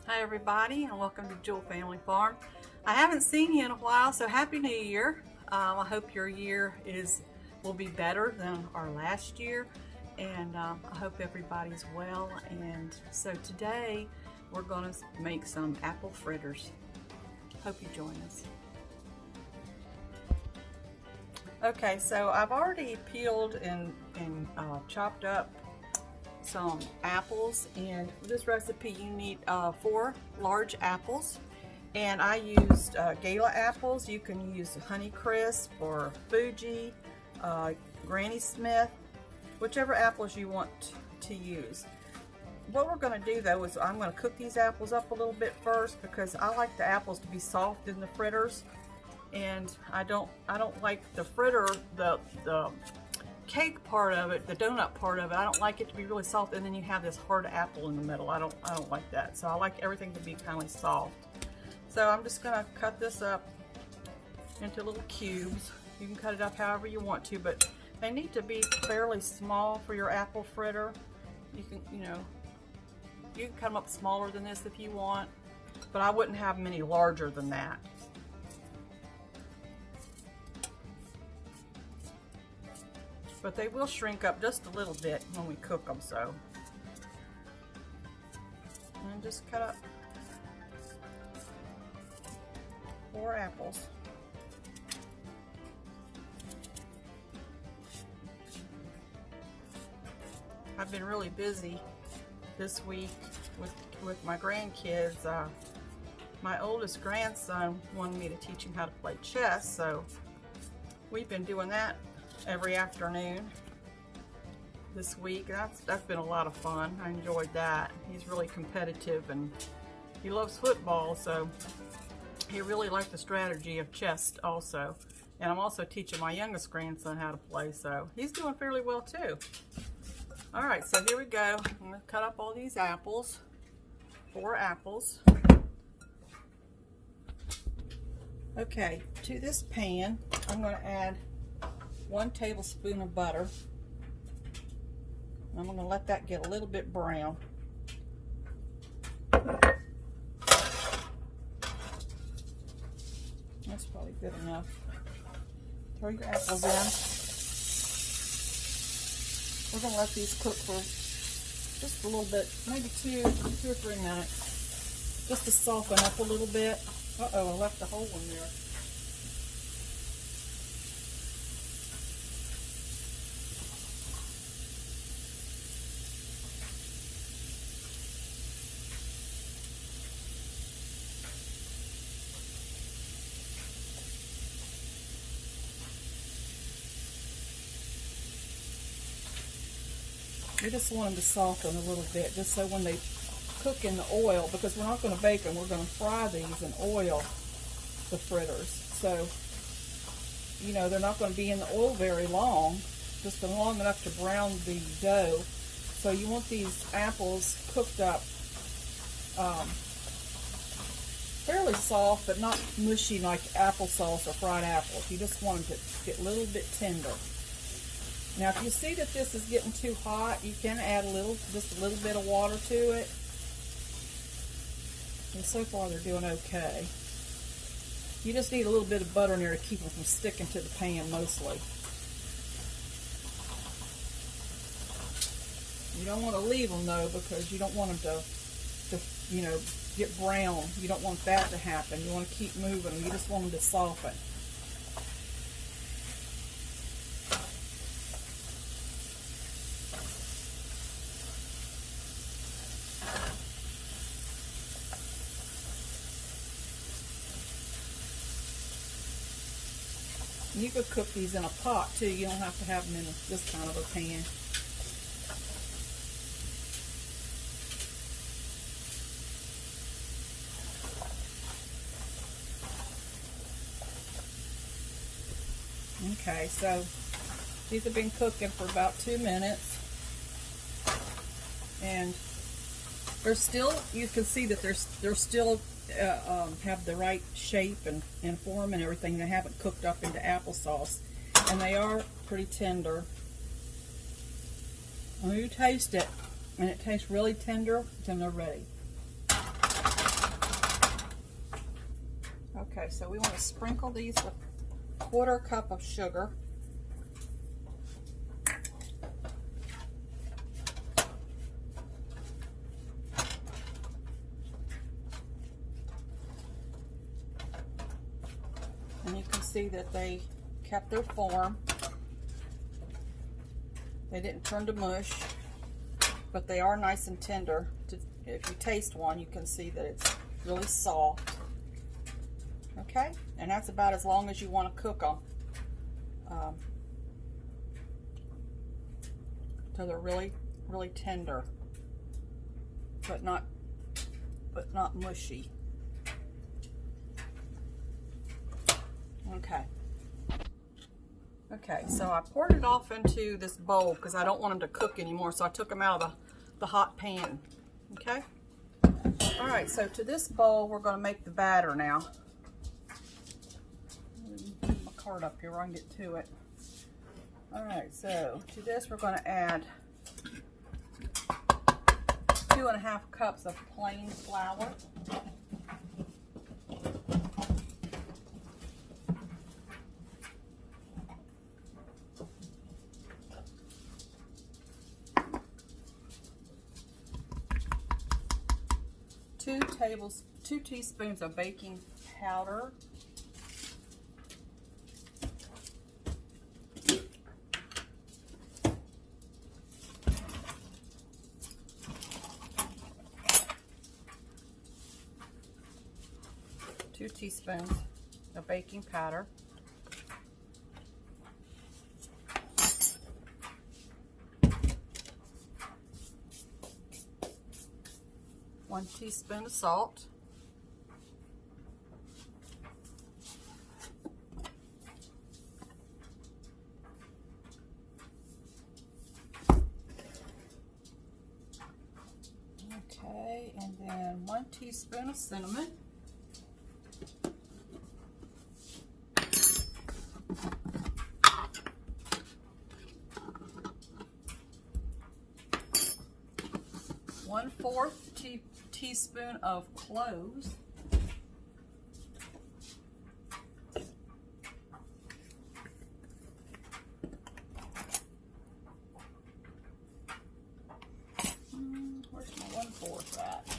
Hi everybody, and welcome to Jewell Family Farm. I haven't seen you in a while, so Happy New Year. I hope your year will be better than our last year, and I hope everybody's well. And so today we're going to make some apple fritters. Hope you join us. Okay, so I've already peeled and chopped up some apples, and for this recipe you need 4 large apples, and I used Gala apples. You can use Honeycrisp or Fuji, Granny Smith, whichever apples you want to use. What we're going to do though is I'm going to cook these apples up a little bit first, because I like the apples to be soft in the fritters, and I don't like the fritter, the cake part of it, the donut part of it, I don't like it to be really soft and then you have this hard apple in the middle. I don't like that. So I like everything to be kind of soft. So I'm just gonna cut this up into little cubes. You can cut it up however you want to, but they need to be fairly small for your apple fritter. You can cut them up smaller than this if you want, but I wouldn't have them any larger than that. But they will shrink up just a little bit when we cook them, so. And just cut up 4 apples. I've been really busy this week with my grandkids. My oldest grandson wanted me to teach him how to play chess, so we've been doing that every afternoon this week. That's been a lot of fun. I enjoyed that. He's really competitive and he loves football, so he really liked the strategy of chess also. And I'm also teaching my youngest grandson how to play, so he's doing fairly well too. Alright, so here we go. I'm going to cut up all these apples. 4 apples. Okay, to this pan I'm going to add 1 tablespoon of butter. I'm going to let that get a little bit brown. That's probably good enough. Throw your apples in. We're going to let these cook for just a little bit, maybe 2 or 3 minutes, just to soften up a little bit. Uh-oh, I left a hole in there. We just want them to soften a little bit, just so when they cook in the oil, because we're not going to bake them, we're going to fry these in oil, the fritters. So, they're not going to be in the oil very long, just long enough to brown the dough. So you want these apples cooked up fairly soft, but not mushy like applesauce or fried apples. You just want them to get a little bit tender. Now, if you see that this is getting too hot, you can add just a little bit of water to it. And so far, they're doing okay. You just need a little bit of butter in there to keep them from sticking to the pan mostly. You don't want to leave them though, because you don't want them to get brown. You don't want that to happen. You want to keep moving them. You just want them to soften. You could cook these in a pot too. You don't have to have them in this kind of a pan. Okay, so these have been cooking for about 2 minutes, and they're still, you can see that they're still have the right shape and form and everything. They haven't cooked up into applesauce, and they are pretty tender. When you taste it, and it tastes really tender, then they're ready. Okay, so we want to sprinkle these with a 1/4 cup of sugar. And you can see that they kept their form. They didn't turn to mush, but they are nice and tender. If you taste one, you can see that it's really soft. Okay, and that's about as long as you want to cook them. So they're really, really tender, but not mushy. Okay. Okay, so I poured it off into this bowl because I don't want them to cook anymore, so I took them out of the hot pan. Okay? All right, so to this bowl, we're going to make the batter now. Put my card up here where I can get to it. All right, so to this, we're going to add 2½ cups of plain flour. Two teaspoons of baking powder. Two teaspoons of baking powder. 1 teaspoon of salt. 1 teaspoon of cinnamon. One-4 teaspoon of cloves. Where's my 1/4 at?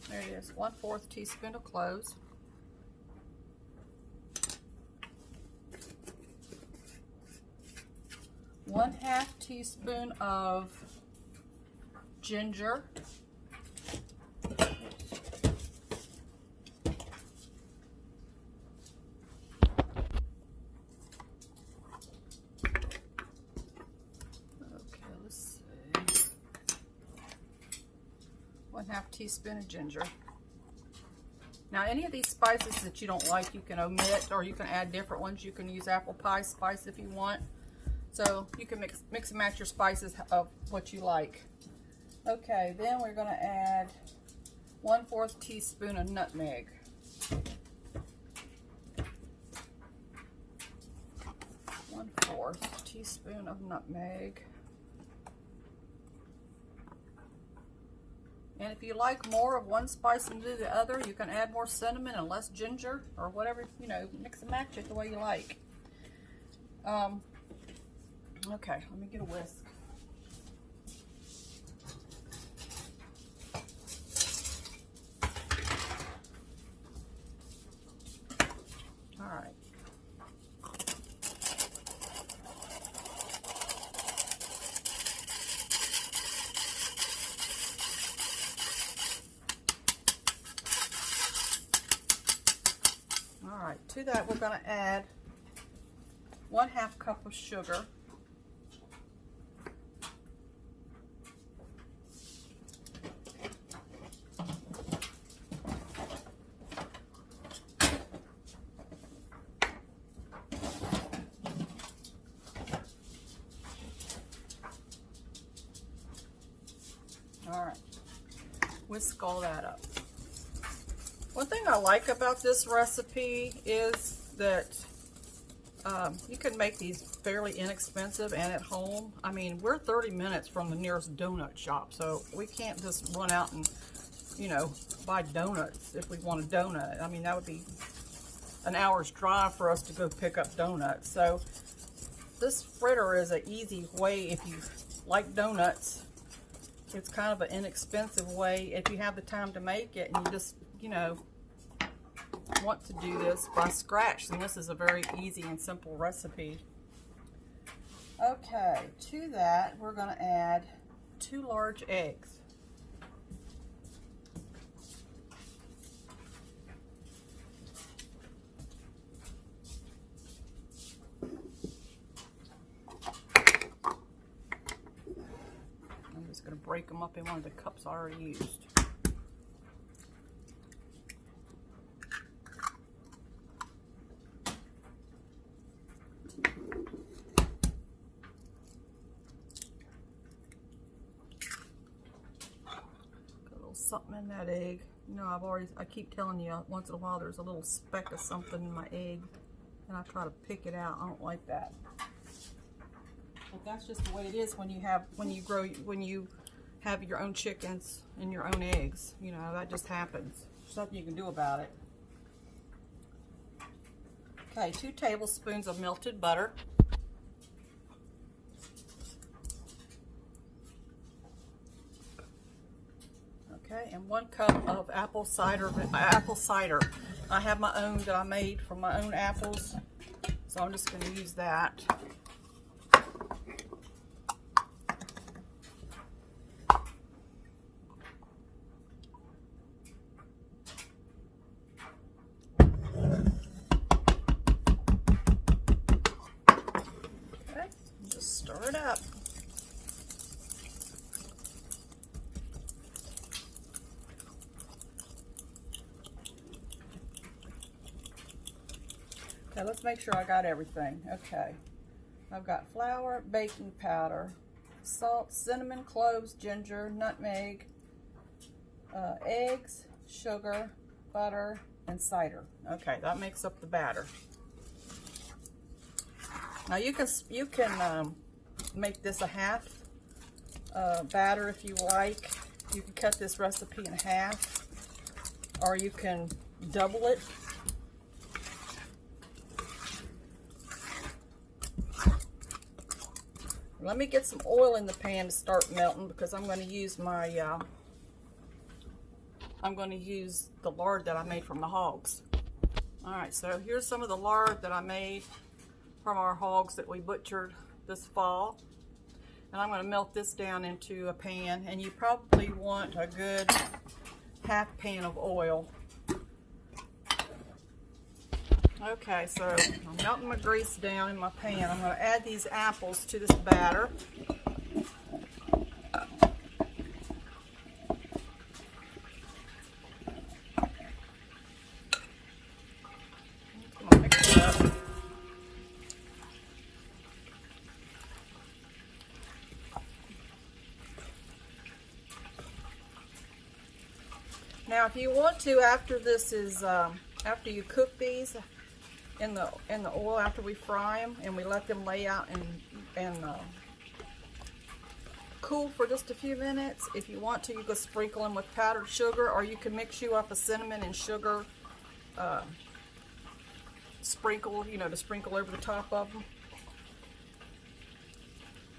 There it is, 1/4 teaspoon of cloves. One-1/2 teaspoon of ginger. Okay, let's see. 1/2 teaspoon of ginger. Now, any of these spices that you don't like, you can omit, or you can add different ones. You can use apple pie spice if you want. So you can mix and match your spices of what you like. Okay, then we're going to add 1/4 teaspoon of nutmeg. One-4 teaspoon of nutmeg. And if you like more of one spice than the other, you can add more cinnamon and less ginger, or whatever, you know, mix and match it the way you like. Okay, let me get a whisk. All right. All right, to that we're going to add 1/2 cup of sugar. All right, whisk all that up. One thing I like about this recipe is that you can make these fairly inexpensive and at home. I mean, we're 30 minutes from the nearest donut shop, so we can't just run out and, you know, buy donuts if we want a donut. I mean, that would be an hour's drive for us to go pick up donuts. So this fritter is an easy way if you like donuts. It's kind of an inexpensive way if you have the time to make it and you just, you know, want to do this by scratch. And this is a very easy and simple recipe. Okay, to that we're going to add 2 large eggs. I'm just going to break them up in one of the cups I already used. Something in that egg. You know, I keep telling you once in a while there's a little speck of something in my egg and I try to pick it out. I don't like that. But that's just the way it is when you have your own chickens and your own eggs. You know, that just happens. There's nothing you can do about it. Okay, 2 tablespoons of melted butter. Okay, and 1 cup of apple cider. I have my own that I made from my own apples, so I'm just going to use that. Okay, just stir it up. Okay, let's make sure I got everything. Okay, I've got flour, baking powder, salt, cinnamon, cloves, ginger, nutmeg, eggs, sugar, butter, and cider. Okay, that makes up the batter. Now you can make this a half batter if you like. You can cut this recipe in half, or you can double it. Let me get some oil in the pan to start melting because I'm going to use my the lard that I made from the hogs. All right, so here's some of the lard that I made from our hogs that we butchered this fall. And I'm going to melt this down into a pan, and you probably want a good half pan of oil. Okay, so I'm melting my grease down in my pan. I'm going to add these apples to this batter. I'm going to mix it up. Now, if you want to, after this is, after you cook these in the oil, after we fry them and we let them lay out and cool for just a few minutes, if you want to, you can sprinkle them with powdered sugar, or you can mix you up a cinnamon and sugar sprinkle, you know, to sprinkle over the top of them.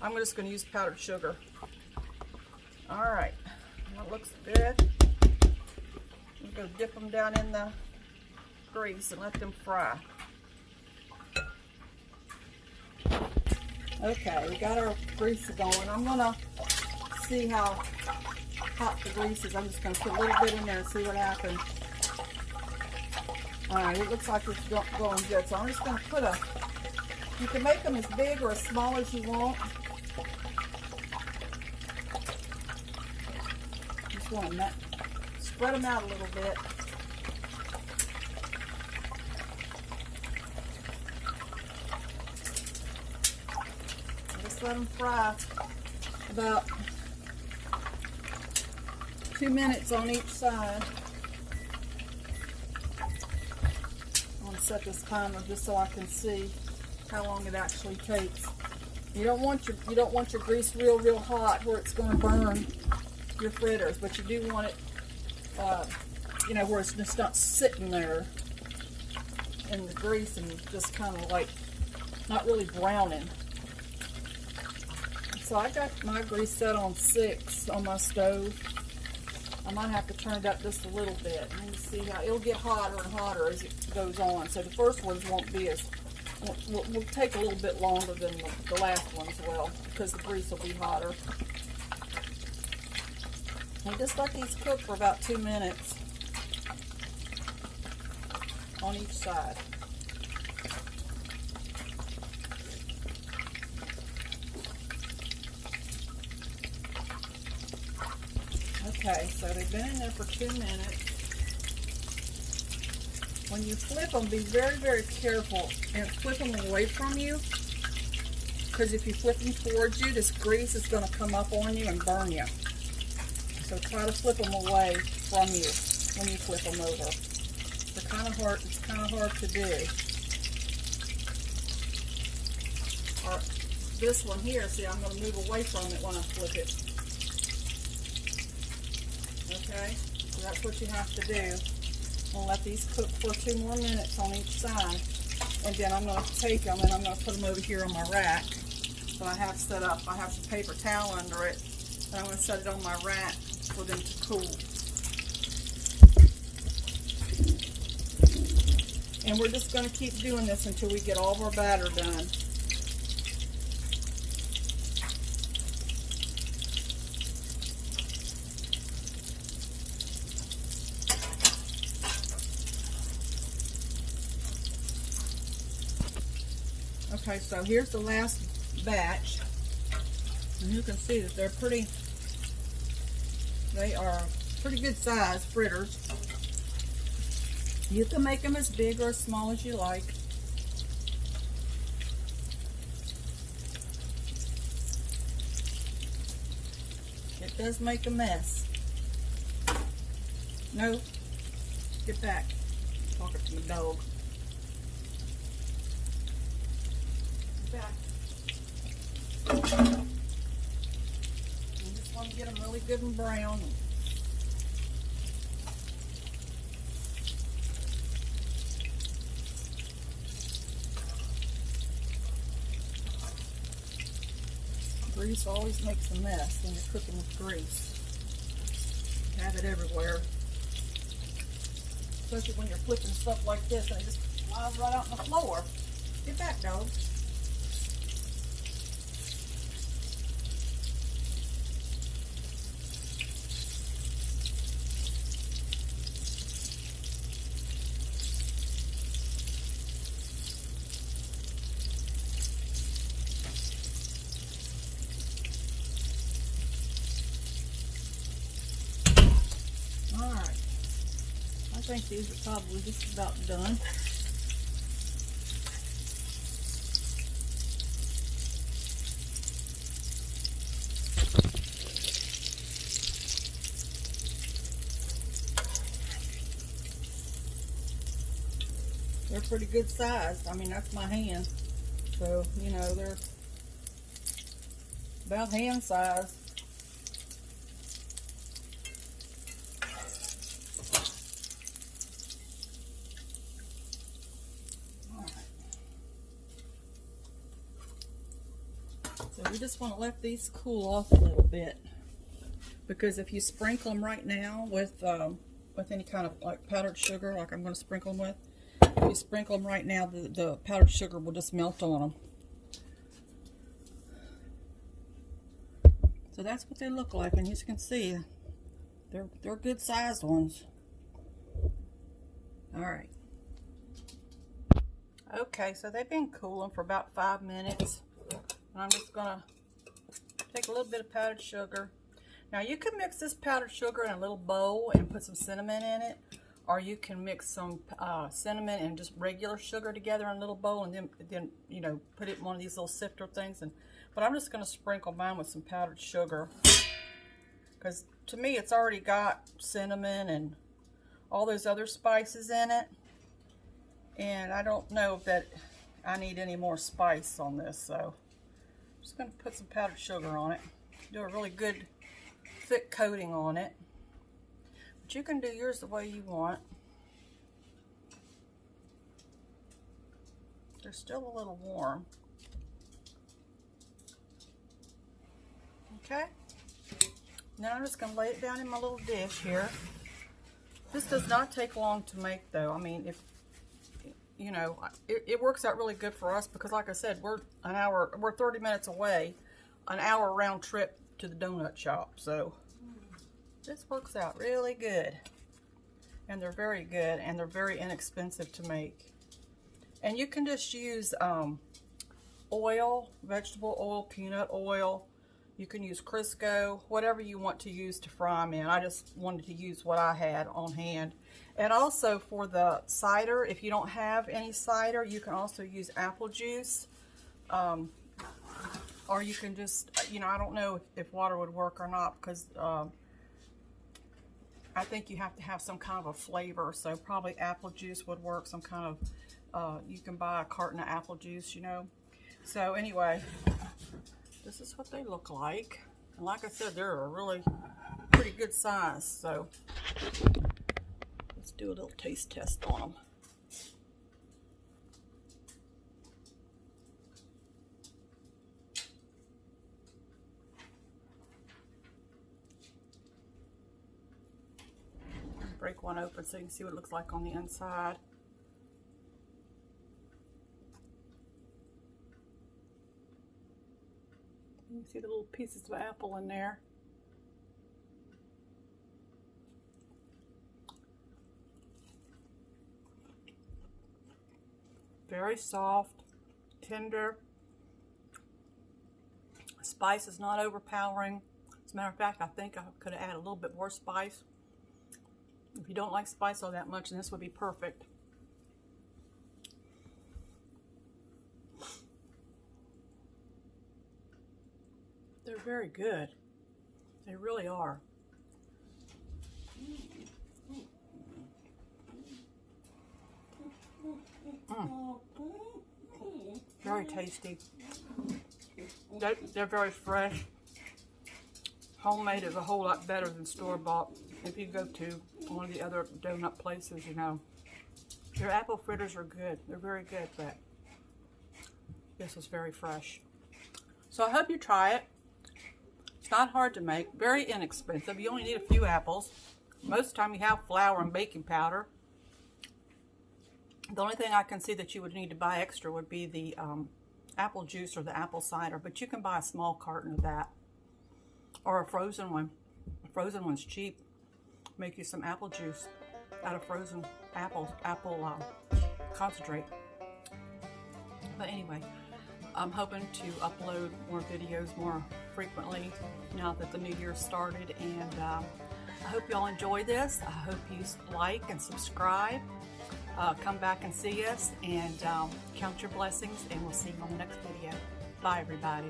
I'm just going to use powdered sugar. All right, that looks good. I'm going to dip them down in the grease and let them fry. Okay, we got our grease going. I'm going to see how hot the grease is. I'm just going to put a little bit in there and see what happens. Alright, it looks like it's going good. So I'm just going to put you can make them as big or as small as you want. Just want to spread them out a little bit. Let them fry about 2 minutes on each side. I'm going to set this timer just so I can see how long it actually takes. You don't want your grease real hot where it's going to burn your fritters, but you do want it you know, where it's just not sitting there in the grease and just kind of like not really browning. So I got my grease set on 6 on my stove. I might have to turn it up just a little bit. Let me see how it'll get hotter and hotter as it goes on. So the first ones won't be as, will take a little bit longer than the last ones will, because the grease will be hotter. And just let these cook for about 2 minutes on each side. Okay, so they've been in there for 2 minutes. When you flip them, be very, very careful and flip them away from you, because if you flip them towards you, this grease is going to come up on you and burn you. So try to flip them away from you when you flip them over. They're kind of hard. It's kind of hard to do. Or this one here, see, I'm going to move away from it when I flip it. Okay, so that's what you have to do. I'll let these cook for 2 more minutes on each side, and then I'm going to take them and I'm going to put them over here on my rack. So I have set up, I have some paper towel under it, and I'm going to set it on my rack for them to cool. And we're just going to keep doing this until we get all of our batter done. Okay, so here's the last batch, and you can see that they are pretty good size fritters. You can make them as big or as small as you like. It does make a mess. No, get back. I'm talking to my dog. Back. You just want to get them really good and brown. Grease always makes a mess when you're cooking with grease. You have it everywhere. Especially when you're flipping stuff like this and it just flies right out on the floor. Get back, dog. I think these are probably just about done. They're pretty good size. I mean, that's my hand. So, you know, they're about hand size. So we just want to let these cool off a little bit, because if you sprinkle them right now with any kind of like powdered sugar, like I'm going to sprinkle them with, if you sprinkle them right now, the powdered sugar will just melt on them. So that's what they look like, and as you can see, they're good sized ones. All right. Okay, so they've been cooling for about 5 minutes. And I'm just going to take a little bit of powdered sugar. Now you can mix this powdered sugar in a little bowl and put some cinnamon in it, or you can mix some cinnamon and just regular sugar together in a little bowl, and then you know, put it in one of these little sifter things. But I'm just going to sprinkle mine with some powdered sugar, because to me it's already got cinnamon and all those other spices in it, and I don't know that I need any more spice on this, so I'm just going to put some powdered sugar on it. Do a really good thick coating on it. But you can do yours the way you want. They're still a little warm. Okay. Now I'm just going to lay it down in my little dish here. This does not take long to make though. I mean, if you know, it works out really good for us because like I said, we're 30 minutes away, an hour round trip to the donut shop. So this works out really good. And they're very good and they're very inexpensive to make. And you can just use oil, vegetable oil, peanut oil. You can use Crisco, whatever you want to use to fry them in. I just wanted to use what I had on hand. And also for the cider, if you don't have any cider, you can also use apple juice. Or you can just, you know, I don't know if water would work or not because I think you have to have some kind of a flavor. So probably apple juice would work, some kind of, you can buy a carton of apple juice, you know. So anyway, this is what they look like. And like I said, they're a really pretty good size. So let's do a little taste test on them. Break one open so you can see what it looks like on the inside. You can see the little pieces of apple in there. Very soft, tender. Spice is not overpowering. As a matter of fact, I think I could have added a little bit more spice. If you don't like spice all that much, then this would be perfect. They're very good. They really are. Very tasty. They're very fresh. Homemade is a whole lot better than store-bought. If you go to one of the other donut places, you know, their apple fritters are good. They're very good, but this is very fresh. So I hope you try it. It's not hard to make, very inexpensive. You only need a few apples. Most of the time you have flour and baking powder. The only thing I can see that you would need to buy extra would be the apple juice or the apple cider, but you can buy a small carton of that or a frozen one. A frozen one's cheap. Make you some apple juice out of frozen apple concentrate. But anyway, I'm hoping to upload more videos more frequently now that the new year started, and I hope y'all enjoy this. I hope you like and subscribe. Come back and see us, and count your blessings, and we'll see you on the next video. Bye, everybody.